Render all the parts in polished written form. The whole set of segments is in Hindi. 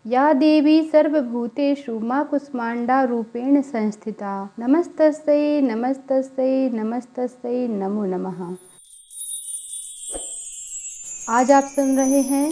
या देवी सर्वभूतेषु मां कुष्मांडा रूपेण संस्थिता। नमस्तस्यै नमस्तस्यै नमस्तस्यै नमो नमः। आज आप सुन रहे हैं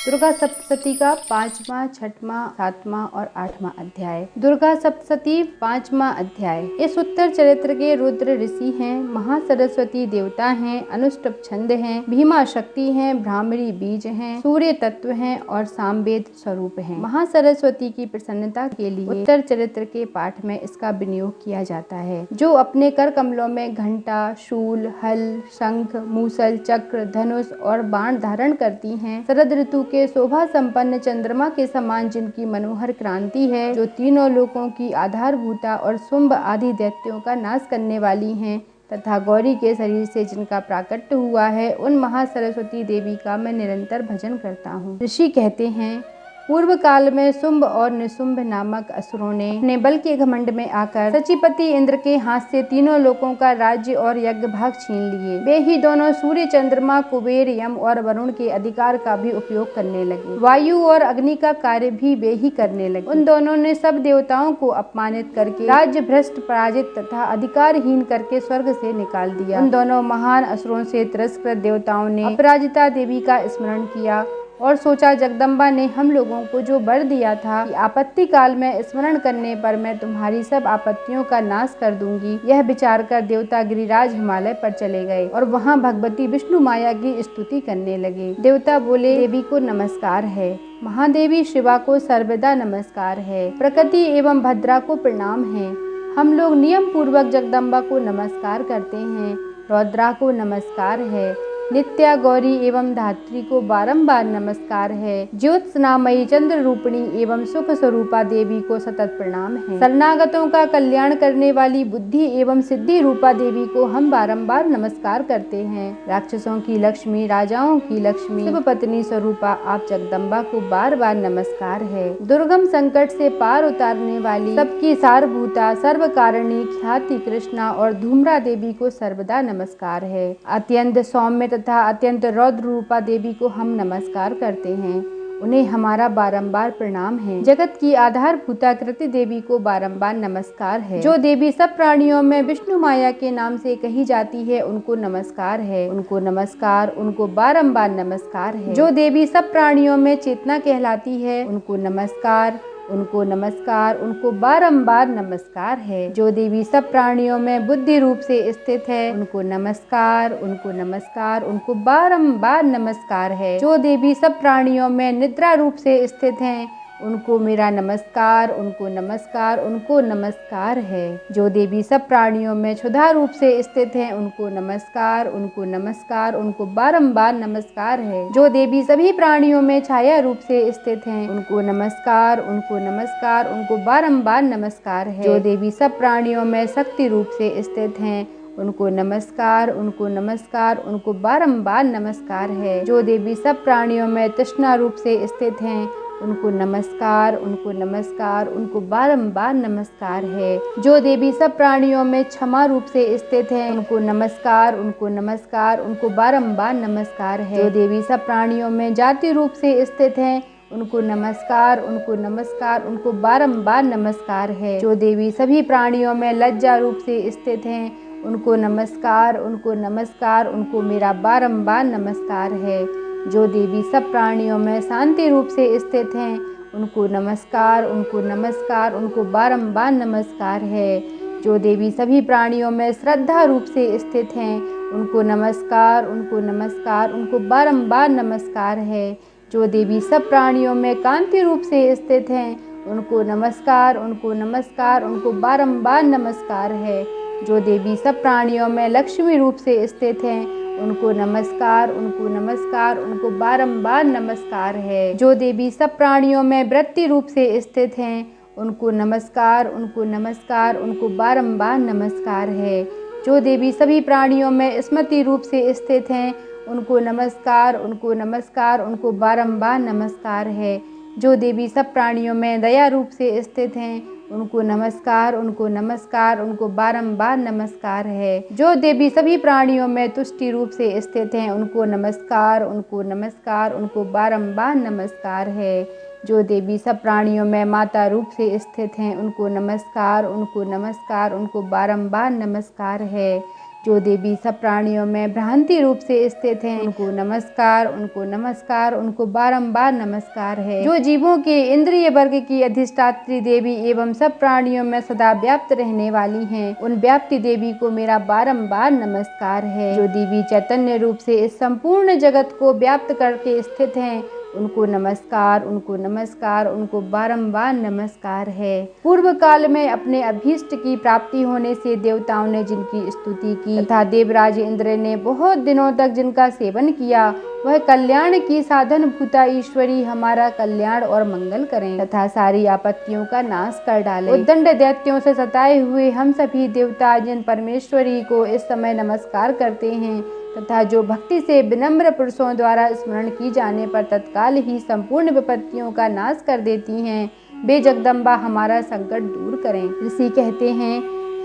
दुर्गा सप्तशती का 5वां, 6वां, 7वां और 8वां अध्याय। दुर्गा सप्तशती 5वां अध्याय। इस उत्तर चरित्र के रुद्र ऋषि हैं, महासरस्वती देवता हैं, अनुष्टुप छंद हैं, भीमा शक्ति हैं, भ्रामरी बीज हैं, सूर्य तत्व हैं और सामवेद स्वरूप हैं। महासरस्वती की प्रसन्नता के लिए उत्तर चरित्र के पाठ में इसका विनियोग किया जाता है। जो अपने कर कमलों में घंटा, शूल, हल, शंख, मूसल, चक्र, धनुष और बाण धारण करती हैं, शरद ऋतु के शोभा संपन्न चंद्रमा के समान जिनकी मनोहर क्रांति है, जो तीनों लोकों की आधारभूता और शुंभ आदि दैत्यों का नाश करने वाली हैं, तथा गौरी के शरीर से जिनका प्राकट्य हुआ है, उन महासरस्वती देवी का मैं निरंतर भजन करता हूँ। ऋषि कहते हैं, पूर्व काल में शुंभ और निशुंभ नामक असुरों ने अपने बल के घमंड में आकर सचिपति इंद्र के हाथ से तीनों लोकों का राज्य और यज्ञ भाग छीन लिए। वे ही दोनों सूर्य, चंद्रमा, कुबेर, यम और वरुण के अधिकार का भी उपयोग करने लगे। वायु और अग्नि का कार्य भी वे ही करने लगे। उन दोनों ने सब देवताओं को अपमानित करके, राज्य भ्रष्ट, पराजित तथा अधिकारहीन करके स्वर्ग से निकाल दिया। उन दोनों महान असुरों से तिरस्कृत देवताओं ने अपराजिता देवी का स्मरण किया और सोचा, जगदम्बा ने हम लोगों को जो वर दिया था कि आपत्ति काल में स्मरण करने पर मैं तुम्हारी सब आपत्तियों का नाश कर दूंगी, यह विचार कर देवता गिरिराज हिमालय पर चले गए और वहां भगवती विष्णु माया की स्तुति करने लगे। देवता बोले, देवी को नमस्कार है, महादेवी शिवा को सर्वदा नमस्कार है, प्रकृति एवं भद्रा को प्रणाम है। हम लोग नियम पूर्वक जगदम्बा को नमस्कार करते हैं। रौद्रा को नमस्कार है, नित्या, गौरी एवं धात्री को बारंबार नमस्कार है। ज्योत्सनामयी, चंद्र रूपिणी एवं सुख स्वरूपा देवी को सतत प्रणाम है। शरणागतों का कल्याण करने वाली बुद्धि एवं सिद्धि रूपा देवी को हम बारंबार नमस्कार करते हैं। राक्षसों की लक्ष्मी, राजाओं की लक्ष्मी, शिव पत्नी स्वरूपा आप जगदम्बा को बार बार नमस्कार है। दुर्गम संकट से पार उतारने वाली, सबकी सारभूता, सर्वकारिणी, ख्याति कृष्णा और धूम्रा देवी को सर्वदा नमस्कार है। अत्यंत सौम्य तथा अत्यंत रौद्र रूपा देवी को हम नमस्कार करते हैं, उन्हें हमारा बारंबार प्रणाम है। जगत की आधारभूता कृति देवी को बारंबार नमस्कार है। जो देवी सब प्राणियों में विष्णु माया के नाम से कही जाती है, उनको नमस्कार है, उनको नमस्कार, उनको बारंबार नमस्कार है। जो देवी सब प्राणियों में चेतना कहलाती है, उनको नमस्कार, उनको नमस्कार, उनको बारंबार नमस्कार है। जो देवी सब प्राणियों में बुद्धि रूप से स्थित है, उनको नमस्कार, उनको नमस्कार, उनको बारंबार नमस्कार है। जो देवी सब प्राणियों में निद्रा रूप से स्थित हैं, उनको मेरा नमस्कार, उनको नमस्कार, उनको नमस्कार है। जो देवी सब प्राणियों में क्षुधा रूप से स्थित हैं, उनको नमस्कार, उनको नमस्कार, उनको बारंबार नमस्कार है। जो देवी सभी प्राणियों में छाया रूप से स्थित हैं, उनको नमस्कार, उनको नमस्कार, उनको बारंबार नमस्कार है। जो देवी सब प्राणियों में शक्ति रूप से स्थित हैं, उनको नमस्कार, उनको नमस्कार, उनको बारंबार नमस्कार है। जो देवी सब प्राणियों में तृष्णा रूप से स्थित हैं, उनको नमस्कार, उनको नमस्कार, उनको बारंबार नमस्कार है। जो देवी सब प्राणियों में क्षमा रूप से स्थित हैं, उनको नमस्कार, उनको नमस्कार, उनको बारंबार नमस्कार है। जो देवी सब प्राणियों में जाति रूप से स्थित हैं, उनको नमस्कार, उनको नमस्कार, उनको बारंबार नमस्कार है। जो देवी सभी प्राणियों में लज्जा रूप से स्थित हैं, उनको नमस्कार, उनको नमस्कार, उनको मेरा बारंबार नमस्कार है। जो देवी सब प्राणियों में शांति रूप से स्थित हैं, उनको नमस्कार, उनको नमस्कार, उनको बारंबार नमस्कार है। जो देवी सभी प्राणियों में श्रद्धा रूप से स्थित हैं, उनको नमस्कार, उनको नमस्कार, उनको बारंबार नमस्कार है। जो देवी सब प्राणियों में कांति रूप से स्थित हैं, उनको नमस्कार, उनको नमस्कार, उनको बारंबार नमस्कार है। जो देवी सब प्राणियों में लक्ष्मी रूप से स्थित हैं, उनको नमस्कार, उनको नमस्कार, उनको बारंबार नमस्कार है। जो देवी सब प्राणियों में वृत्ति रूप से स्थित हैं, उनको नमस्कार, उनको नमस्कार, उनको बारंबार नमस्कार है। जो देवी सभी प्राणियों में स्मृति रूप से स्थित हैं, उनको नमस्कार, उनको नमस्कार, उनको बारंबार नमस्कार है। जो देवी सब प्राणियों में दया रूप से स्थित हैं, उनको नमस्कार, उनको नमस्कार, उनको बारंबार नमस्कार है। जो देवी सभी प्राणियों में तुष्टि रूप से स्थित हैं, उनको नमस्कार, उनको नमस्कार, उनको बारंबार नमस्कार है। जो देवी सब प्राणियों में माता रूप से स्थित हैं, उनको नमस्कार, उनको नमस्कार, उनको बारंबार नमस्कार है। जो देवी सब प्राणियों में भ्रांति रूप से स्थित हैं, उनको नमस्कार, उनको नमस्कार, उनको बारंबार नमस्कार है। जो जीवों के इंद्रिय वर्ग की अधिष्ठात्री देवी एवं सब प्राणियों में सदा व्याप्त रहने वाली हैं, उन व्याप्ति देवी को मेरा बारंबार नमस्कार है। जो देवी चैतन्य रूप से इस संपूर्ण जगत को व्याप्त करके स्थित हैं, उनको नमस्कार, उनको नमस्कार, उनको बारंबार नमस्कार है। पूर्व काल में अपने अभीष्ट की प्राप्ति होने से देवताओं ने जिनकी स्तुति की तथा देवराज इंद्र ने बहुत दिनों तक जिनका सेवन किया, वह कल्याण की साधन भूता ईश्वरी हमारा कल्याण और मंगल करें तथा सारी आपत्तियों का नाश कर डालें। उद्दंड दैत्यों से सताए हुए हम सभी देवता जिन परमेश्वरी को इस समय नमस्कार करते हैं तथा जो भक्ति से विनम्र पुरुषों द्वारा स्मरण की जाने पर तत्काल ही संपूर्ण विपत्तियों का नाश कर देती हैं, वे जगदम्बा हमारा संकट दूर करें। ऋषि कहते हैं,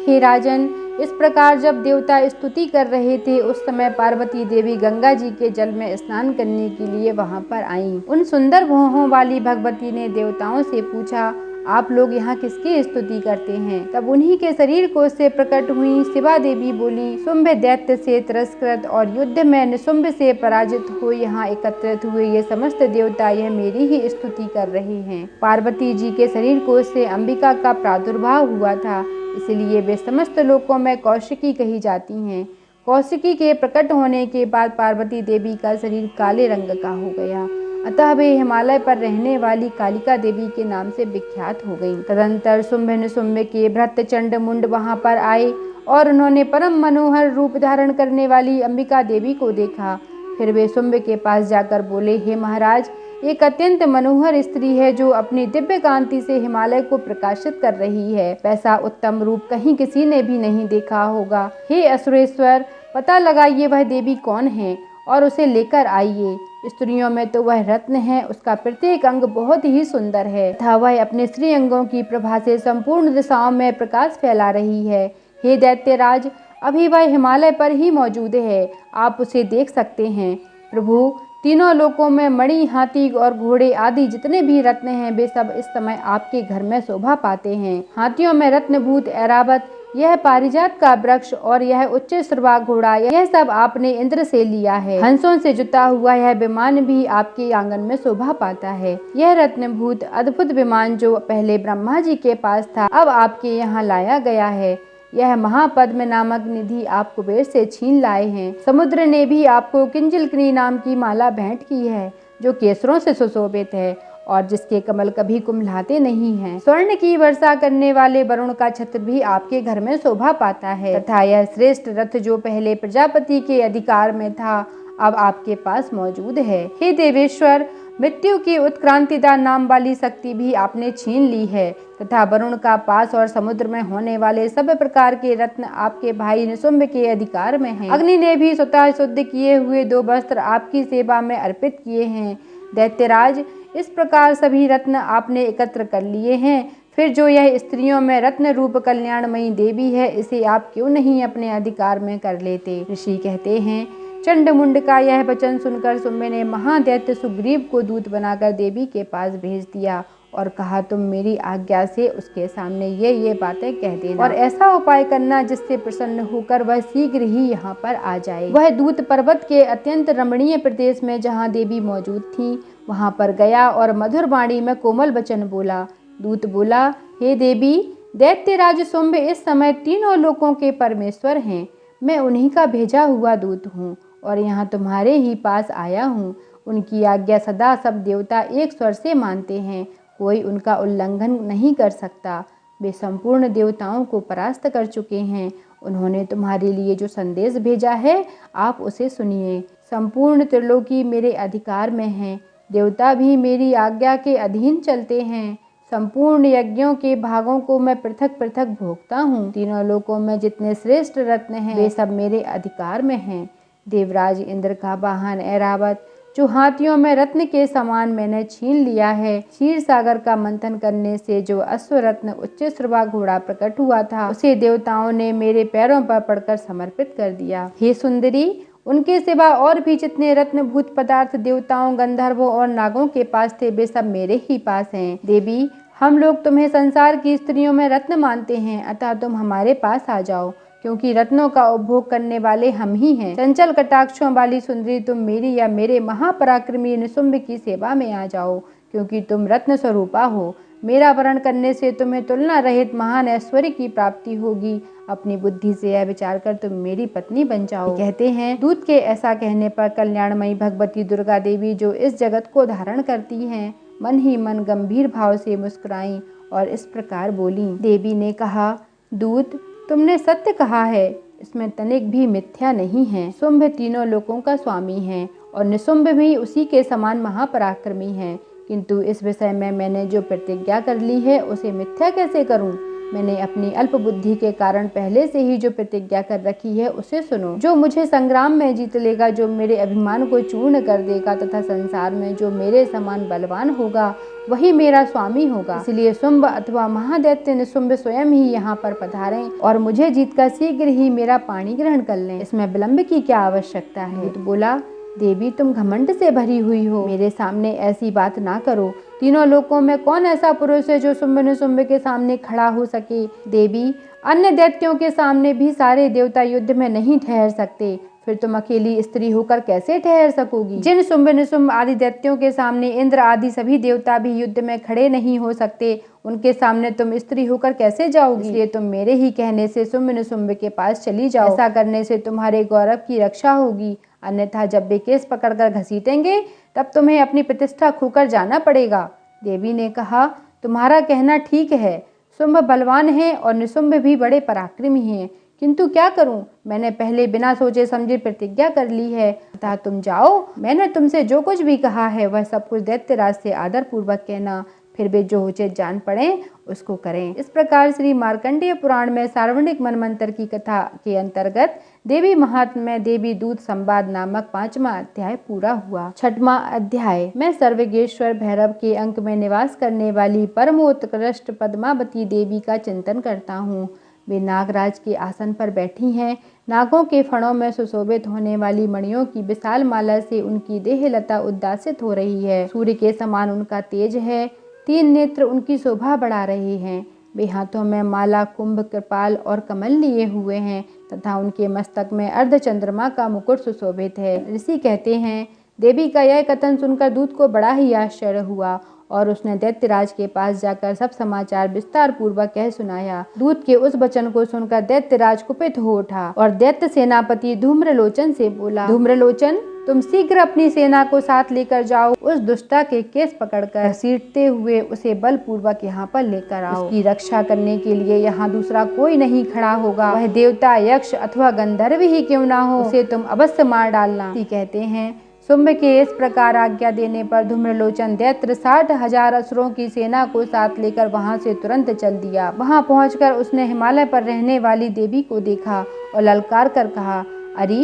हे राजन, इस प्रकार जब देवता स्तुति कर रहे थे, उस समय पार्वती देवी गंगा जी के जल में स्नान करने के लिए वहां पर आईं। उन सुंदर भौहों वाली भगवती ने देवताओं से पूछा, आप लोग यहाँ किसकी स्तुति करते हैं? तब उन्हीं के शरीर कोश से प्रकट हुई शिवा देवी बोली, शुंभ दैत्य से तिरस्कृत और युद्ध में निशुंभ से पराजित हो यहाँ एकत्रित हुए ये समस्त देवता यह मेरी ही स्तुति कर रहे हैं। पार्वती जी के शरीर कोश से अंबिका का प्रादुर्भाव हुआ था, इसलिए वे समस्त लोकों में कौशिकी कही जाती हैं। कौशिकी के प्रकट होने के बाद पार्वती देवी का शरीर काले रंग का हो गया, अतः वे हिमालय पर रहने वाली कालिका देवी के नाम से विख्यात हो गईं। तदंतर शुंभ निशुंभ के भृत्य चंड मुंड वहां पर आए और उन्होंने परम मनोहर रूप धारण करने वाली अंबिका देवी को देखा। फिर वे शुंभ के पास जाकर बोले, हे महाराज, एक अत्यंत मनोहर स्त्री है जो अपनी दिव्य कांति से हिमालय को प्रकाशित कर रही है। वैसा उत्तम रूप कहीं किसी ने भी नहीं देखा होगा। हे असुरेश्वर, पता लगाइए वह देवी कौन है और उसे लेकर आइए। स्त्रियों में तो वह रत्न है, उसका प्रत्येक अंग बहुत ही सुंदर है तथा वह अपने श्री अंगों की प्रभा से संपूर्ण दिशाओं में प्रकाश फैला रही है। हे दैत्यराज, अभी वह हिमालय पर ही मौजूद है, आप उसे देख सकते हैं। प्रभु, तीनों लोकों में मणि, हाथी और घोड़े आदि जितने भी रत्न हैं, वे सब इस समय आपके घर में शोभा पाते हैं। हाथियों में रत्नभूत ऐरावत, यह पारिजात का वृक्ष और यह उच्च श्रवा घोड़ा, यह सब आपने इंद्र से लिया है। हंसों से जुता हुआ यह विमान भी आपके आंगन में शोभा पाता है। यह रत्नभूत अद्भुत विमान जो पहले ब्रह्मा जी के पास था, अब आपके यहाँ लाया गया है। यह महापद्म नामक निधि आप कुबेर से छीन लाए हैं। समुद्र ने भी आपको किंजलकनी नाम की माला भेंट की है, जो केसरों से सुशोभित है और जिसके कमल कभी कुम्हलाते नहीं हैं। स्वर्ण की वर्षा करने वाले वरुण का छत्र भी आपके घर में शोभा पाता है तथा यह श्रेष्ठ रथ जो पहले प्रजापति के अधिकार में था, अब आपके पास मौजूद है। हे देवेश्वर, मृत्यु की उत्क्रांतिदार नाम वाली शक्ति भी आपने छीन ली है तथा वरुण का पास और समुद्र में होने वाले सब प्रकार के रत्न आपके भाई निशुंभ के अधिकार में हैं। अग्नि ने भी स्वतः शुद्ध किए हुए 2 वस्त्र आपकी सेवा में अर्पित किए हैं। दैत्यराज, इस प्रकार सभी रत्न आपने एकत्र कर लिए हैं, फिर जो यह स्त्रियों में रत्न रूप कल्याणमयी देवी है, इसे आप क्यों नहीं अपने अधिकार में कर लेते? ऋषि कहते हैं, चंडमुंड का यह वचन सुनकर शुंभ ने महादैत्य सुग्रीव को दूत बनाकर देवी के पास भेज दिया और कहा, तुम मेरी आज्ञा से उसके सामने ये बातें कह देना और ऐसा उपाय करना जिससे प्रसन्न होकर वह शीघ्र ही यहाँ पर आ जाए। वह दूत पर्वत के अत्यंत रमणीय प्रदेश में जहाँ देवी मौजूद थी, वहाँ पर गया और मधुर वाणी में कोमल वचन बोला। दूत बोला, हे देवी, दैत्यराज शुंभ इस समय तीनों लोकों के परमेश्वर हैं। मैं उन्हीं का भेजा हुआ दूत हूँ और यहाँ तुम्हारे ही पास आया हूँ। उनकी आज्ञा सदा सब देवता एक स्वर से मानते हैं, कोई उनका उल्लंघन नहीं कर सकता। वे संपूर्ण देवताओं को परास्त कर चुके हैं। उन्होंने तुम्हारे लिए जो संदेश भेजा है, आप उसे सुनिए। संपूर्ण त्रिलोकी मेरे अधिकार में है, देवता भी मेरी आज्ञा के अधीन चलते हैं। संपूर्ण यज्ञों के भागों को मैं पृथक पृथक भोगता हूँ। तीनों लोकों में जितने श्रेष्ठ रत्न हैं, वे सब मेरे अधिकार में हैं। देवराज इंद्र का वाहन ऐरावत, जो हाथियों में रत्न के समान मैंने छीन लिया है। क्षीर सागर का मंथन करने से जो अश्व रत्न उच्च श्रवा घोड़ा प्रकट हुआ था, उसे देवताओं ने मेरे पैरों पर पड़कर समर्पित कर दिया। हे सुंदरी, उनके सिवा और भी जितने रत्नभूत पदार्थ देवताओं, गंधर्वों और नागों के पास थे वे सब मेरे ही पास हैं। देवी, हम लोग तुम्हें संसार की स्त्रियों में रत्न मानते हैं, अतः तुम हमारे पास आ जाओ, क्योंकि रत्नों का उपभोग करने वाले हम ही हैं। चंचल कटाक्षों वाली सुंदरी, तुम मेरी या मेरे महापराक्रमी निशुंभ की सेवा में आ जाओ, क्योंकि तुम रत्न स्वरूपा हो। मेरा वरण करने से तुम्हें तुलना रहित महान ऐश्वर्य की प्राप्ति होगी। अपनी बुद्धि से यह विचार कर तुम मेरी पत्नी बन जाओ। कहते हैं, दूत के ऐसा कहने पर कल्याणमयी भगवती दुर्गा देवी, जो इस जगत को धारण करती हैं, मन ही मन गंभीर भाव से मुस्कुराईं और इस प्रकार बोली। देवी ने कहा, दूत, तुमने सत्य कहा है, इसमें तनिक भी मिथ्या नहीं है। शुंभ तीनों लोकों का स्वामी है और निशुंभ भी उसी के समान महापराक्रमी है, किंतु इस विषय में मैंने जो प्रतिज्ञा कर ली है उसे मिथ्या कैसे करूं? मैंने अपनी अल्प बुद्धि के कारण पहले से ही जो प्रतिज्ञा कर रखी है उसे सुनो। जो मुझे संग्राम में जीत लेगा, जो मेरे अभिमान को चूर्ण कर देगा तथा संसार में जो मेरे समान बलवान होगा, वही मेरा स्वामी होगा। इसलिए शुंभ अथवा महादैत्य निशुंभ स्वयं ही यहाँ पर पधारें और मुझे जीतकर शीघ्र ही मेरा पाणी ग्रहण कर लें। इसमें विलंब की क्या आवश्यकता है? तो बोला, देवी, तुम घमंड से भरी हुई हो, मेरे सामने ऐसी बात ना करो। तीनों लोकों में कौन ऐसा पुरुष है जो शुंभ निशुंभ के सामने खड़ा हो सके? देवी, अन्य दैत्यों के सामने भी सारे देवता युद्ध में नहीं ठहर सकते, फिर तुम अकेली स्त्री होकर कैसे ठहर सकोगी? जिन शुंभ निशुंभ आदि दैत्यों के सामने इंद्र आदि सभी देवता भी युद्ध में खड़े नहीं हो सकते, उनके सामने तुम स्त्री होकर कैसे जाओगी? इसलिए तुम मेरे ही कहने से शुंभ निशुंभ के पास चली जाओ। ऐसा करने से तुम्हारे गौरव की रक्षा होगी, अन्यथा जब वे केस पकड़कर घसीटेंगे तब तुम्हें अपनी प्रतिष्ठा खोकर जाना पड़ेगा। देवी ने कहा, तुम्हारा कहना ठीक है, शुंभ बलवान है और निशुंभ भी बड़े पराक्रमी हैं, किंतु क्या करूं? मैंने पहले बिना सोचे समझे प्रतिज्ञा कर ली है, अतः तुम जाओ। मैंने तुमसे जो कुछ भी कहा है वह सब कुछ दैत्यराज से आदर पूर्वक कहना, फिर वे जो उचित जान पड़े उसको करें। इस प्रकार श्री मार्कंडेय पुराण में सार्वणिक मनमंत्र की कथा के अंतर्गत देवी महात्म्य देवी दूत संवाद नामक 5वां अध्याय पूरा हुआ। 6वां अध्याय। मैं सर्वगेश्वर भैरव के अंक में निवास करने वाली परमोत्कृष्ट पद्मावती देवी का चिंतन करता हूँ। वे नागराज के आसन पर बैठी हैं। नागों के फणों में सुशोभित होने वाली मणियों की विशाल माला से उनकी देहलता उद्दासित हो रही है। सूर्य के समान उनका तेज है। 3 नेत्र उनकी शोभा बढ़ा रहे हैं। वे हाथों में माला, कुंभ, कृपाल और कमल लिए हुए हैं तथा उनके मस्तक में अर्धचंद्रमा का मुकुट सुशोभित है। ऋषि कहते हैं, देवी का यह कथन सुनकर दूत को बड़ा ही आश्चर्य हुआ और उसने दैत्यराज के पास जाकर सब समाचार विस्तार पूर्वक कह सुनाया। दूत के उस वचन को सुनकर दैत्यराज कुपित हो उठा और दैत्य सेनापति धूम्रलोचन से बोला, धूम्रलोचन, तुम शीघ्र अपनी सेना को साथ लेकर जाओ। उस दुष्टा के केस पकड़कर घसीटते हुए उसे बलपूर्वक यहाँ पर लेकर आओ। उसकी रक्षा करने के लिए यहाँ दूसरा कोई नहीं खड़ा होगा, वह देवता, यक्ष अथवा गंधर्व ही क्यों ना हो, उसे तुम अवश्य मार डालना। कहते हैं, शुंभ के इस प्रकार आज्ञा देने पर धूम्रलोचन दैत्य 60,000 असुरों की सेना को साथ लेकर वहां से तुरंत चल दिया। वहां पहुंचकर उसने हिमालय पर रहने वाली देवी को देखा और ललकार कर कहा, अरे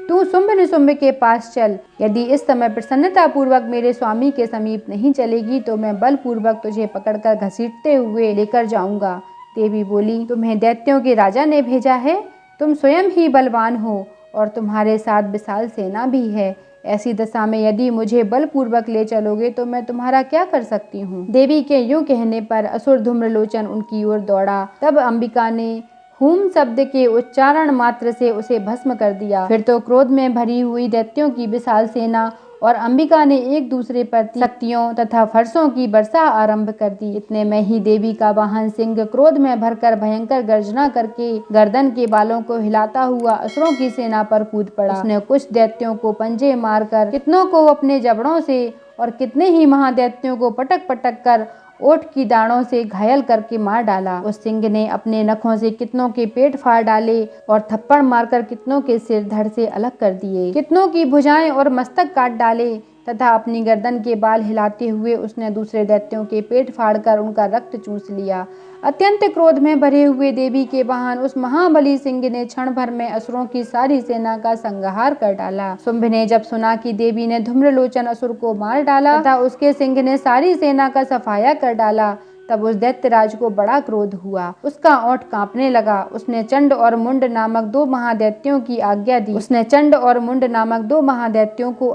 तू शुंभ निशुंभ के पास चल। यदि इस समय प्रसन्नता पूर्वक मेरे स्वामी के समीप नहीं चलेगी तो मैं बलपूर्वक तुझे पकड़कर घसीटते हुए लेकर जाऊंगा। देवी बोली, तुम्हें दैत्यों के राजा ने भेजा है, तुम स्वयं ही बलवान हो और तुम्हारे साथ विशाल सेना भी है। ऐसी दशा में यदि मुझे बलपूर्वक ले चलोगे तो मैं तुम्हारा क्या कर सकती हूँ। देवी के यूं कहने पर असुर धूम्रलोचन उनकी ओर दौड़ा। तब अंबिका ने हूम शब्द के उच्चारण मात्र से उसे भस्म कर दिया। फिर तो क्रोध में भरी हुई दैत्यों की विशाल सेना और अंबिका ने एक दूसरे पर शक्तियों तथा फरसों की वर्षा आरंभ कर दी। इतने में ही देवी का वाहन सिंह क्रोध में भरकर भयंकर गर्जना करके गर्दन के बालों को हिलाता हुआ असुरों की सेना पर कूद पड़ा। उसने कुछ दैत्यों को पंजे मारकर कितनों को अपने जबड़ों से और कितने ही महादैत्यों को पटक पटक कर ओठ की दाढ़ों से घायल करके मार डाला। उस सिंह ने अपने नखों से कितनों के पेट फाड़ डाले और थप्पड़ मारकर कितनों के सिर धड़ से अलग कर दिए। कितनों की भुजाएं और मस्तक काट डाले तथा अपनी गर्दन के बाल हिलाते हुए उसने दूसरे दैत्यों के पेट फाड़कर उनका रक्त चूस लिया। अत्यंत क्रोध में भरे हुए देवी के वाहन उस महाबली सिंह ने क्षण भर में असुरों की सारी सेना का संहार कर डाला। शुंभ ने जब सुना कि देवी ने धूम्रलोचन असुर को मार डाला तथा उसके सिंह ने सारी सेना का सफाया कर डाला, तब उस दैत्यराज को बड़ा क्रोध हुआ, उसका ओंठ कांपने लगा। उसने चंड और मुंड नामक दो महादैत्यों को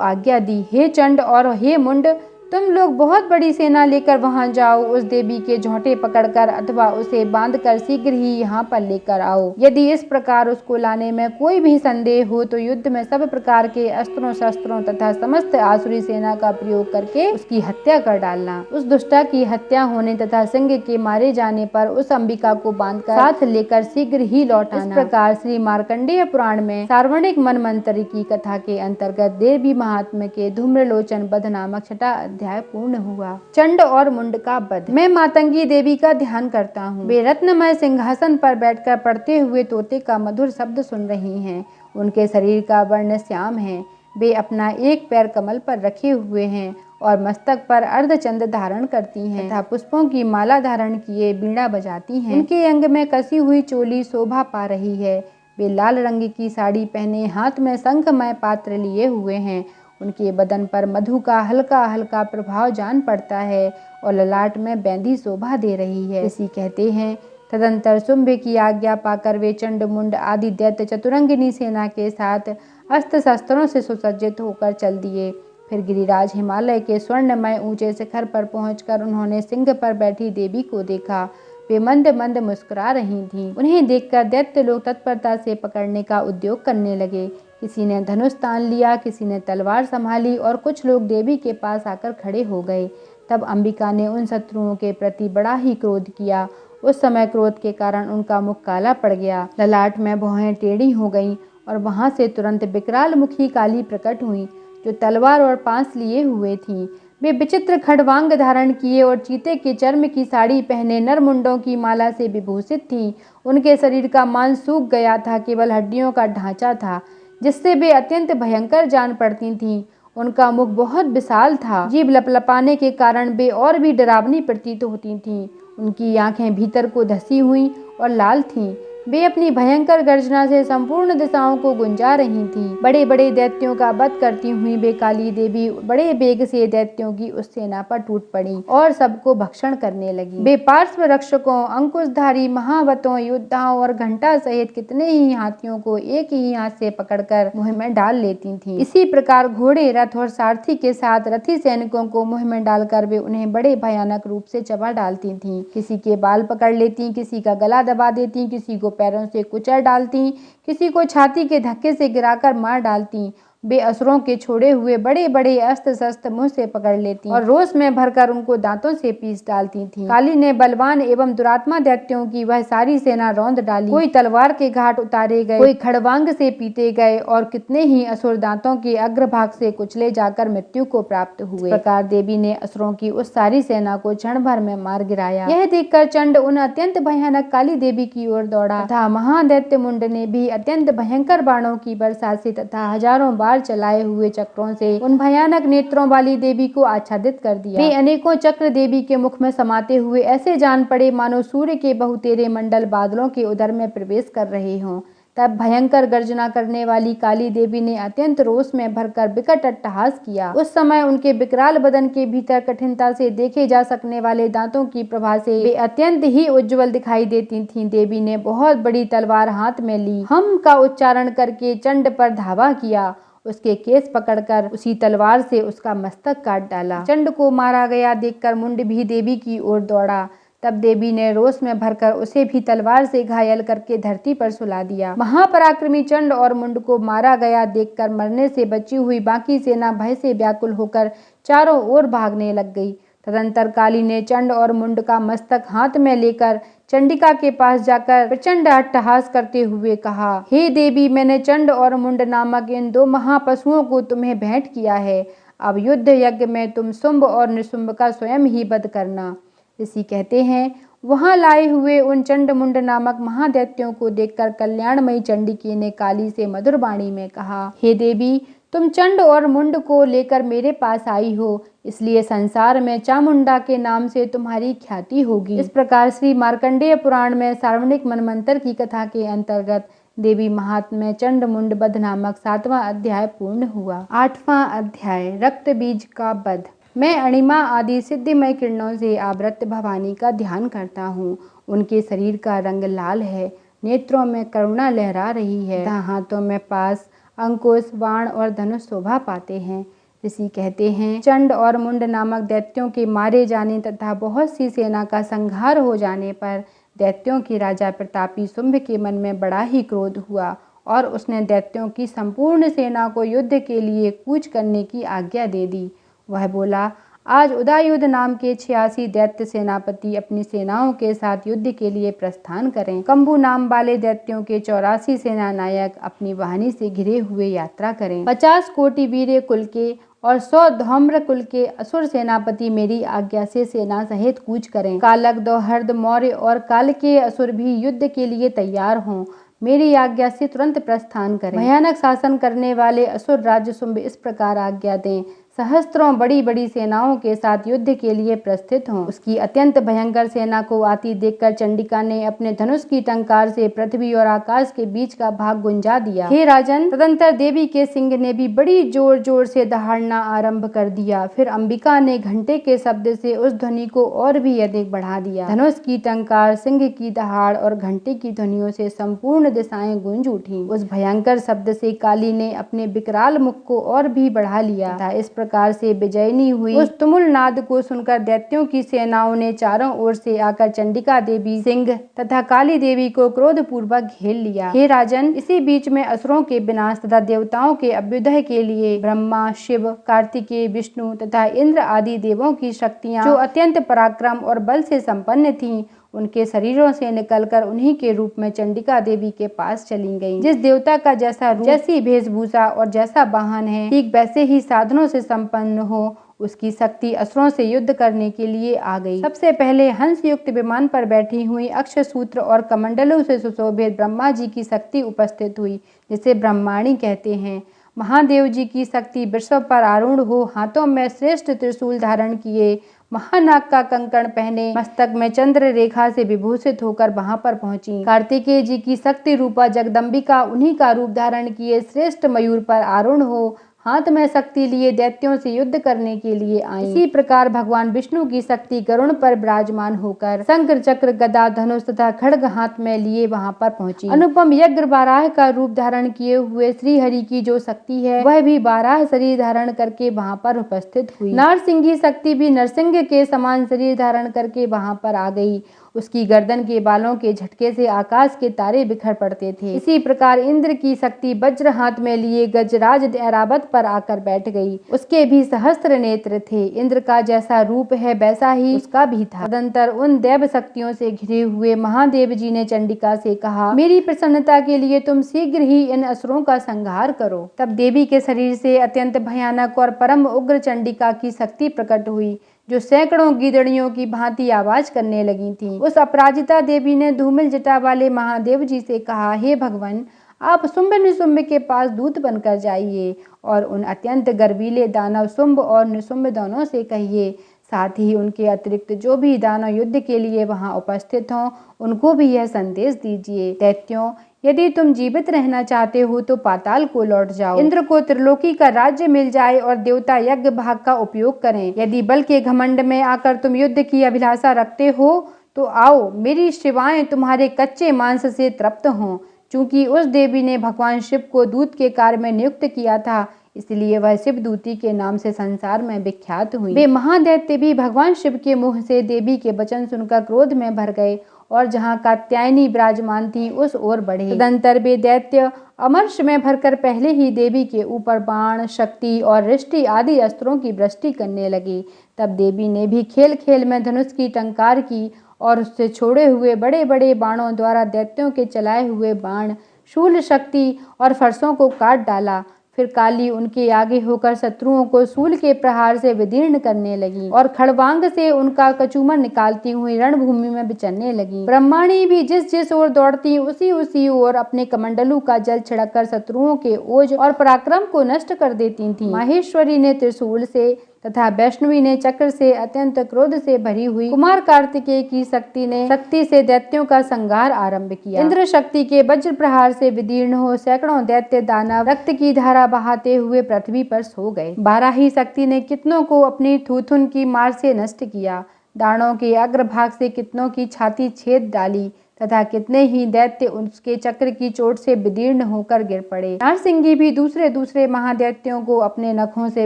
आज्ञा दी, हे चंड और हे मुंड, तुम लोग बहुत बड़ी सेना लेकर वहां जाओ। उस देवी के झोंटे पकड़कर अथवा उसे बांधकर शीघ्र ही यहाँ पर लेकर आओ। यदि इस प्रकार उसको लाने में कोई भी संदेह हो तो युद्ध में सब प्रकार के अस्त्रों शस्त्रों तथा समस्त आसुरी सेना का प्रयोग करके उसकी हत्या कर डालना। उस दुष्टा की हत्या होने तथा सिंह के मारे जाने पर उस अंबिका को बांधकर साथ लेकर शीघ्र ही लौट आना। इस प्रकार श्री मार्कंडेय पुराण में सार्वणिक मनमंत्री की कथा के अंतर्गत देवी महात्म्य के धूम्रलोचन वध नामक छठा अध्याय पूर्ण हुआ। चंड और मुंड का वध। मैं मातंगी देवी का ध्यान करता हूँ। वे रत्नमय सिंहासन पर बैठकर पढ़ते हुए तोते का मधुर शब्द सुन रही हैं। उनके शरीर का वर्ण श्याम है। वे अपना एक पैर कमल पर रखे हुए हैं और मस्तक पर अर्धचंद्र धारण करती हैं तथा पुष्पों की माला धारण किए वीणा बजाती हैं। उनके अंग में कसी हुई चोली शोभा पा रही है। वे लाल रंग की साड़ी पहने हाथ में शंखमय पात्र लिए हुए हैं। उनके बदन पर मधु का हल्का हल्का प्रभाव जान पड़ता है और ललाट में बैंदी शोभा दे रही है। ऋषि कहते हैं, तदंतर शुंभ की आज्ञा पाकर वे चंड मुंड आदि दैत्य चतुरंगिनी सेना के साथ अस्त्र शस्त्रों से सुसज्जित होकर चल दिए। फिर गिरिराज हिमालय के स्वर्णमय ऊंचे शिखर पर पहुंचकर उन्होंने सिंह पर बैठी देवी को देखा। वे मंद मंद मुस्कुरा रही थीं। उन्हें देखकर दैत्य लोग तत्परता से पकड़ने का उद्योग करने लगे। किसी ने धनुष तान लिया, किसी ने तलवार संभाली और कुछ लोग देवी के पास आकर खड़े हो गए। तब अंबिका ने उन शत्रुओं के प्रति बड़ा ही क्रोध किया। उस समय क्रोध के कारण उनका मुख काला पड़ गया, ललाट में भौहें टेढ़ी हो गईं और वहां से तुरंत विकराल मुखी काली प्रकट हुई, जो तलवार और पास लिए हुए थी। वे विचित्र खड़वांग धारण किए और चीते के चर्म की साड़ी पहने नरमुंडों की माला से विभूषित थीं। उनके शरीर का मांस सूख गया था, केवल हड्डियों का ढांचा था, जिससे वे अत्यंत भयंकर जान पड़ती थीं। उनका मुख बहुत विशाल था। जीभ लपलपाने के कारण वे और भी डरावनी प्रतीत होती थीं। उनकी आंखें भीतर को धसी हुई और लाल थीं। वे अपनी भयंकर गर्जना से संपूर्ण दिशाओं को गुंजा रही थीं। बड़े बड़े दैत्यों का वध करती हुई वे काली देवी बड़े वेग से दैत्यों की उस सेना पर टूट पड़ी और सबको भक्षण करने लगी। वे पार्श्व रक्षकों, अंकुशधारी महावतों, योद्धाओं और घंटा सहित कितने ही हाथियों को एक ही हाथ से पकड़कर मुंह में डाल लेती थीं। इसी प्रकार घोड़े, रथ और सारथी के साथ रथी सैनिकों को मुंह में डालकर वे उन्हें बड़े भयानक रूप से चबा डालती थीं। किसी के बाल पकड़ लेती, किसी का गला दबा देती, किसी को पैरों से कुचल डालती, किसी को छाती के धक्के से गिराकर मार डालती। वे असुरों के छोड़े हुए बड़े बड़े अस्त्र शस्त्र मुंह से पकड़ लेती और रोष में भरकर उनको दांतों से पीस डालती थीं। काली ने बलवान एवं दुरात्मा दैत्यों की वह सारी सेना रौंद डाली। कोई तलवार के घाट उतारे गए, कोई खड़वांग से पीटे गए और कितने ही असुर दांतों के अग्रभाग से कुचले जाकर मृत्यु को प्राप्त हुए। इस प्रकार देवी ने असुरों की उस सारी सेना को क्षण भर में मार गिराया। यह देखकर चंड उन अत्यंत भयानक काली देवी की ओर दौड़ा तथा महादैत्य मुंड ने भी अत्यंत भयंकर बाणों की वर्षा से तथा हजारों बार चलाए हुए चक्रों से उन भयानक नेत्रों वाली देवी को आच्छादित कर दिया। वे अनेकों चक्र देवी के मुख में समाते हुए ऐसे जान पड़े मानो सूर्य के बहुतेरे मंडल बादलों के उदर में प्रवेश कर रहे हों। तब भयंकर गर्जना करने वाली काली देवी ने अत्यंत रोष में भरकर विकट अट्टहास किया। उस समय उनके विकराल बदन के भीतर कठिनता से देखे जा सकने वाले दांतों की प्रभा से वे अत्यंत ही उज्जवल दिखाई देती थीं। देवी ने बहुत बड़ी तलवार हाथ में ली, हम का उच्चारण करके चंड पर धावा किया। उसके केस पकड़कर उसी तलवार से उसका मस्तक काट डाला। चंड को मारा गया देखकर मुंड भी देवी की ओर दौड़ा। तब देवी ने रोष में भरकर उसे भी तलवार से घायल करके धरती पर सुला दिया। महापराक्रमी चंड और मुंड को मारा गया देखकर मरने से बची हुई बाकी सेना भय से व्याकुल होकर चारों ओर भागने लग गई। तदंतर काली ने चंड और मुंड का मस्तक हाथ में लेकर चंडिका के पास जाकर प्रचंड अट्टहास करते हुए कहा, हे देवी, मैंने चंड और मुंड नामक इन दो महापशुओं को तुम्हें भेंट किया है। अब युद्ध यज्ञ में तुम शुंभ और निशुंभ का स्वयं ही वध करना। ऋषि कहते हैं, वहां लाए हुए उन चंड मुंड नामक महादैत्यों को देखकर कल्याणमयी चंडिकी ने काली से मधुर वाणी में कहा, हे देवी, तुम चंड और मुंड को लेकर मेरे पास आई हो, इसलिए संसार में चामुंडा के नाम से तुम्हारी ख्याति होगी। इस प्रकार श्री मार्कंडेय पुराण में सार्वणिक मनमंत्र की कथा के अंतर्गत देवी महात्म्य चंड मुंड वध नामक 7वां अध्याय पूर्ण हुआ। 8वां अध्याय रक्त बीज का वध। मैं अणिमा आदि सिद्धिमय किरणों से आवृत भवानी का ध्यान करता हूँ। उनके शरीर का रंग लाल है, नेत्रों में करुणा लहरा रही है तथा हाथों में पास, अंकुश, बाण और धनुष शोभा पाते हैं। ऋषि कहते हैं, चंड और मुंड नामक दैत्यों के मारे जाने तथा बहुत सी सेना का संहार हो जाने पर दैत्यों के राजा प्रतापी शुंभ के मन में बड़ा ही क्रोध हुआ और उसने दैत्यों की संपूर्ण सेना को युद्ध के लिए कूच करने की आज्ञा दे दी। वह बोला, आज उदयुध नाम के 86 दैत्य सेनापति अपनी सेनाओं के साथ युद्ध के लिए प्रस्थान करें। कंबू नाम वाले दैत्यों के 84 सेना नायक अपनी वाहिनी से घिरे हुए यात्रा करें। 50 कोटि वीर्य कुल के और 100 धौम्र कुल के असुर सेनापति मेरी आज्ञा से सेना सहित कूच करें। कालक, दौहर्द, मौर्य और काल के असुर भी युद्ध के लिए तैयार हों। मेरी आज्ञा से तुरंत प्रस्थान करें। भयानक शासन करने वाले असुर राज्य शुंभ इस प्रकार आज्ञा दें, सहस्त्रों बड़ी बड़ी सेनाओं के साथ युद्ध के लिए प्रस्थित हों। उसकी अत्यंत भयंकर सेना को आती देखकर चंडिका ने अपने धनुष की टंकार से पृथ्वी और आकाश के बीच का भाग गुंजा दिया। हे राजन, तदंतर देवी के सिंह ने भी बड़ी जोर जोर से दहाड़ना आरंभ कर दिया। फिर अंबिका ने घंटे के शब्द से उस ध्वनि को और भी अधिक बढ़ा दिया। धनुष की टंकार, सिंह की दहाड़ और घंटे की ध्वनियों से संपूर्ण दिशाएं गूंज उठी। उस भयंकर शब्द से काली ने अपने विकराल मुख को और भी बढ़ा लिया तथा इस प्रकार से विजयनी हुई। उस तुमुल नाद को सुनकर दैत्यों की सेनाओं ने चारों ओर से आकर चंडिका देवी, सिंह तथा काली देवी को क्रोध पूर्वक घेर लिया। हे राजन, इसी बीच में असुरों के विनाश तथा देवताओं के अभ्युदय के लिए ब्रह्मा, शिव, कार्तिकेय, विष्णु तथा इंद्र आदि देवों की शक्तियां जो अत्यंत पराक्रम और बल से संपन्न थीं, उनके शरीरों से निकलकर उन्हीं के रूप में चंडिका देवी के पास चली गईं। जिस देवता का जैसा रूप, जैसी वेशभूषा और जैसा वाहन है, ठीक वैसे ही साधनों से संपन्न हो, उसकी शक्ति असुरों से युद्ध करने के लिए आ गई। सबसे पहले हंस युक्त विमान पर बैठी हुई अक्षसूत्र और कमंडलों से सुशोभित ब्रह्मा जी की शक्ति उपस्थित हुई, जिसे ब्रह्माणी कहते हैं। महादेव जी की शक्ति वृषभ पर आरूढ़ हो, हाथों में श्रेष्ठ त्रिशूल धारण किए, महानाग का कंकण पहने, मस्तक में चंद्र रेखा से विभूषित होकर वहां पर पहुंची। कार्तिकेय जी की शक्ति रूपा जगदम्बिका उन्हीं का रूप धारण किए श्रेष्ठ मयूर पर आरूढ़ हो, हाथ में शक्ति लिए दैत्यों से युद्ध करने के लिए आई। इसी प्रकार भगवान विष्णु की शक्ति गरुड़ पर विराजमान होकर शंख, चक्र, गदा, धनुष तथा खड्ग हाथ में लिए वहां पर पहुंची। अनुपम यज्ञ बाराह का रूप धारण किए हुए श्री हरि की जो शक्ति है, वह भी बाराह शरीर धारण करके वहां पर उपस्थित हुई। नारसिंही शक्ति भी नरसिंह के समान शरीर धारण करके वहां पर आ गई। उसकी गर्दन के बालों के झटके से आकाश के तारे बिखर पड़ते थे। इसी प्रकार इंद्र की शक्ति वज्र हाथ में लिए गजराज ऐरावत पर आकर बैठ गई। उसके भी सहस्त्र नेत्र थे। इंद्र का जैसा रूप है वैसा ही उसका भी था। तदंतर उन देव शक्तियों से घिरे हुए महादेव जी ने चंडिका से कहा, मेरी प्रसन्नता के लिए तुम शीघ्र ही इन असुरों का संहार करो। तब देवी के शरीर से अत्यंत भयानक और परम उग्र चंडिका की शक्ति प्रकट हुई, जो सैकड़ों गीदड़ियों की भांति आवाज करने लगी थी। उस अपराजिता देवी ने धूमिल जटा वाले महादेव जी से कहा, हे भगवान, आप शुंभ निशुंभ के पास दूत बनकर जाइए और उन अत्यंत गर्वीले दानव शुंभ और निशुंभ दोनों से कहिए, साथ ही उनके अतिरिक्त जो भी दानव युद्ध के लिए वहां उपस्थित हों, उनको भी यह संदेश दीजिए, दैत्यों, यदि तुम जीवित रहना चाहते हो तो पाताल को लौट जाओ। इंद्र को त्रिलोकी का राज्य मिल जाए और देवता यज्ञ भाग का उपयोग करें। यदि बल के घमंड में आकर तुम युद्ध की अभिलाषा रखते हो तो आओ, मेरी शिवाएं तुम्हारे कच्चे मांस से तृप्त हों। चूंकि उस देवी ने भगवान शिव को दूत के कार्य में नियुक्त किया था, इसलिए वह शिवदूती के नाम से संसार में विख्यात हुई। वे महादैत्य भी भगवान शिव के मुंह से देवी के वचन सुनकर क्रोध में भर गए और जहाँ कात्यायनी विराजमान थी उस ओर बढ़े। तदंतर वे दैत्य अमर्ष में भरकर पहले ही देवी के ऊपर बाण, शक्ति और रिष्टि आदि अस्त्रों की वृष्टि करने लगी। तब देवी ने भी खेल खेल में धनुष की टंकार की और उससे छोड़े हुए बड़े बड़े बाणों द्वारा दैत्यों के चलाए हुए बाण, शूल, शक्ति और फरसों को काट डाला। फिर काली उनके आगे होकर शत्रुओं को शूल के प्रहार से विदीर्ण करने लगी और खड़वांग से उनका कचूमर निकालती हुई रणभूमि में विचरने लगी। ब्रह्माणी भी जिस जिस ओर दौड़ती उसी ओर अपने कमंडलू का जल छिड़ककर शत्रुओं के ओज और पराक्रम को नष्ट कर देती थी। माहेश्वरी ने त्रिशूल से तथा वैष्णवी ने चक्र से अत्यंत क्रोध से भरी हुई कुमार कार्तिकेय की शक्ति से दैत्यों का संहार आरंभ किया। इंद्र शक्ति के वज्र प्रहार से विदीर्ण हो सैकड़ों दैत्य दानव रक्त की धारा बहाते हुए पृथ्वी पर सो गए। बाराही शक्ति ने कितनों को अपनी थूथुन की मार से नष्ट किया, दानों के अग्रभाग से कितनों की छाती छेद डाली तथा कितने ही दैत्य उसके चक्र की चोट से विदीर्ण होकर गिर पड़े। नारसिंगी भी दूसरे महादैत्यों को अपने नखों से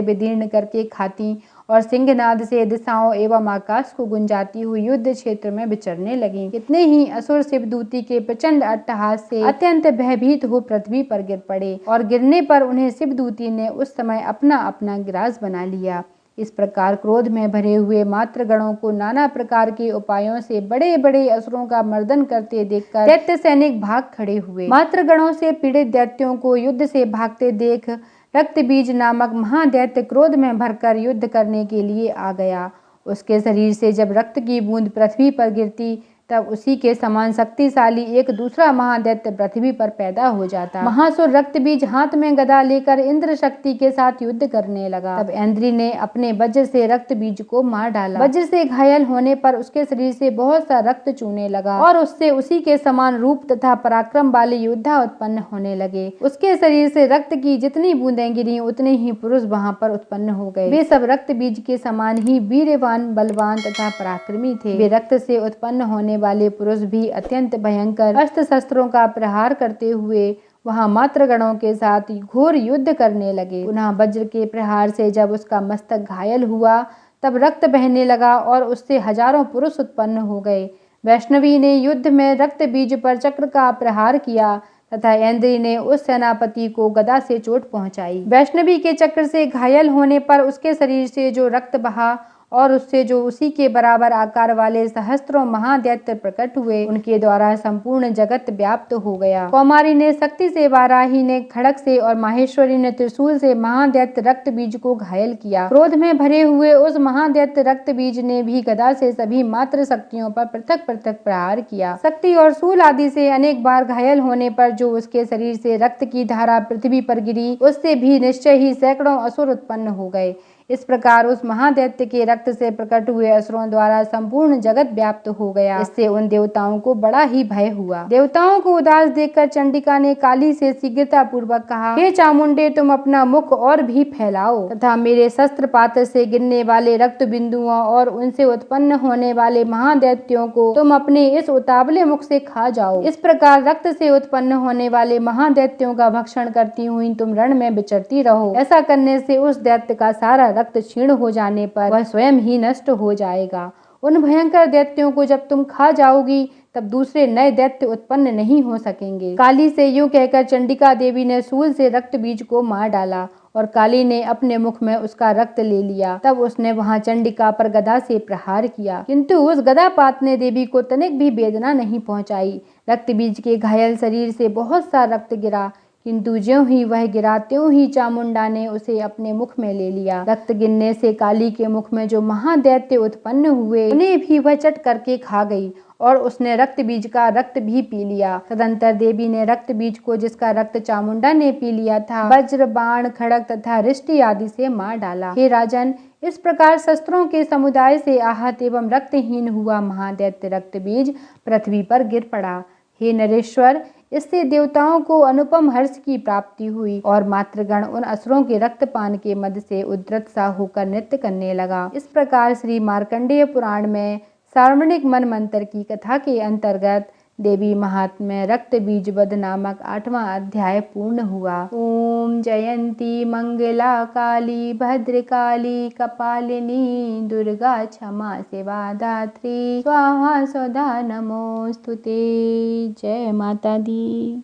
विदीर्ण करके खाती और सिंहनाद से दिशाओं एवं आकाश को गुंजाती हुई युद्ध क्षेत्र में विचरने लगी। कितने ही असुर शिवदूती के प्रचंड अट्टहास से अत्यंत भयभीत हो पृथ्वी पर गिर पड़े और गिरने पर उन्हें शिवदूती ने उस समय अपना अपना ग्रास बना लिया। इस प्रकार क्रोध में भरे हुए मातृगणों को नाना प्रकार के उपायों से बड़े बड़े असुरों का मर्दन करते देखकर दैत्य सैनिक भाग खड़े हुए। मातृगणों से पीड़ित दैत्यों को युद्ध से भागते देख रक्तबीज नामक महादैत्य क्रोध में भरकर युद्ध करने के लिए आ गया। उसके शरीर से जब रक्त की बूंद पृथ्वी पर गिरती तब उसी के समान शक्तिशाली एक दूसरा महादैत्य पृथ्वी पर पैदा हो जाता। महासुर रक्तबीज हाथ में गदा लेकर इंद्र शक्ति के साथ युद्ध करने लगा। तब इंद्र ने अपने वज्र से रक्तबीज को मार डाला। वज्र से घायल होने पर उसके शरीर से बहुत सा रक्त चूने लगा और उससे उसी के समान रूप तथा पराक्रम वाले योद्धा उत्पन्न होने लगे। उसके शरीर से रक्त की जितनी बूंदें गिरी उतने ही पुरुष वहां पर उत्पन्न हो गए। वे सब रक्तबीज के समान ही वीरवान, बलवान तथा पराक्रमी थे। वे रक्त से उत्पन्न होने वाले पुरुष भी अत्यंत भयंकर अस्त्र शस्त्रों का प्रहार करते हुए वहां मातृगणों के साथ घोर युद्ध करने लगे। पुनः वज्र के प्रहार से जब उसका मस्तक घायल हुआ तब रक्त बहने लगा और उससे हजारों पुरुष उत्पन्न हो गए। वैष्णवी ने युद्ध में रक्तबीज पर चक्र का प्रहार किया तथा इंद्री ने उस सेनापति को गदा से चोट पहुंचाई। वैष्णवी के चक्र से घायल होने पर उसके शरीर से जो रक्त बहा और उससे जो उसी के बराबर आकार वाले सहस्त्रों महादैत्य प्रकट हुए, उनके द्वारा संपूर्ण जगत व्याप्त हो गया। कौमारी ने शक्ति से, वाराही ने खड़ग से और माहेश्वरी ने त्रिशूल से महादैत्य रक्तबीज को घायल किया। क्रोध में भरे हुए उस महादैत्य रक्तबीज ने भी गदा से सभी मात्र शक्तियों पर पृथक पृथक प्रहार किया। शक्ति और शूल आदि से अनेक बार घायल होने पर जो उसके शरीर से रक्त की धारा पृथ्वी पर गिरी, उससे भी निश्चय ही सैकड़ों असुर उत्पन्न हो गए। इस प्रकार उस महादैत्य के रक्त से प्रकट हुए असुरों द्वारा संपूर्ण जगत व्याप्त हो गया। इससे उन देवताओं को बड़ा ही भय हुआ। देवताओं को उदास देखकर चंडिका ने काली से शीघ्रता पूर्वक कहा, हे चामुंडे, तुम अपना मुख और भी फैलाओ तथा मेरे शस्त्र पात्र से गिरने वाले रक्त बिंदुओं और उनसे उत्पन्न होने वाले महादैत्यों को तुम अपने इस उतावले मुख से खा जाओ। इस प्रकार रक्त से उत्पन्न होने वाले महादैत्यों का भक्षण करती हुई तुम रण में विचरती रहो। ऐसा करने से उस दैत्य का सारा रक्त क्षीण हो जाने पर वह स्वयं ही नष्ट हो जाएगा। उन भयंकर दैत्यों को जब तुम खा जाओगी तब दूसरे नए दैत्य उत्पन्न नहीं हो सकेंगे। काली से यूं कहकर चंडिका देवी ने शूल से रक्त बीज को मार डाला और काली ने अपने मुख में उसका रक्त ले लिया। तब उसने वहां चंडिका पर गदा से प्रहार किया, किंतु उस गदापात ने देवी को तनिक भी वेदना नहीं पहुंचाई। रक्त बीज के घायल शरीर से बहुत सा रक्त गिरा, किंतु ज्यों ही वह गिरा त्यों ही चामुंडा ने उसे अपने मुख में ले लिया। रक्त गिरने से काली के मुख में जो महादैत्य उत्पन्न हुए उन्हें भी वह चट करके खा गई और उसने रक्त बीज का रक्त भी पी लिया। तदंतर देवी ने रक्त बीज को, जिसका रक्त चामुंडा ने पी लिया था, वज्र, बाण, खड़ग तथा रिष्टि आदि से मार डाला। हे राजन, इस प्रकार शस्त्रों के समुदाय से आहत एवं रक्तहीन हुआ महादैत्य रक्त बीज पृथ्वी पर गिर पड़ा। हे नरेश्वर, इससे देवताओं को अनुपम हर्ष की प्राप्ति हुई और मातृगण उन असुरों के रक्तपान के मद से उद्धृत सा होकर नृत्य करने लगा। इस प्रकार श्री मार्कंडेय पुराण में सार्वणिक मनमंत्र की कथा के अंतर्गत देवी महात्म्य रक्त बीज वध नामक 8वां अध्याय पूर्ण हुआ। ओम जयंती मंगला काली भद्रकाली कपालिनी दुर्गा क्षमा सेवा दात्री स्वाहा सदा नमोस्तुते। जय माता दी।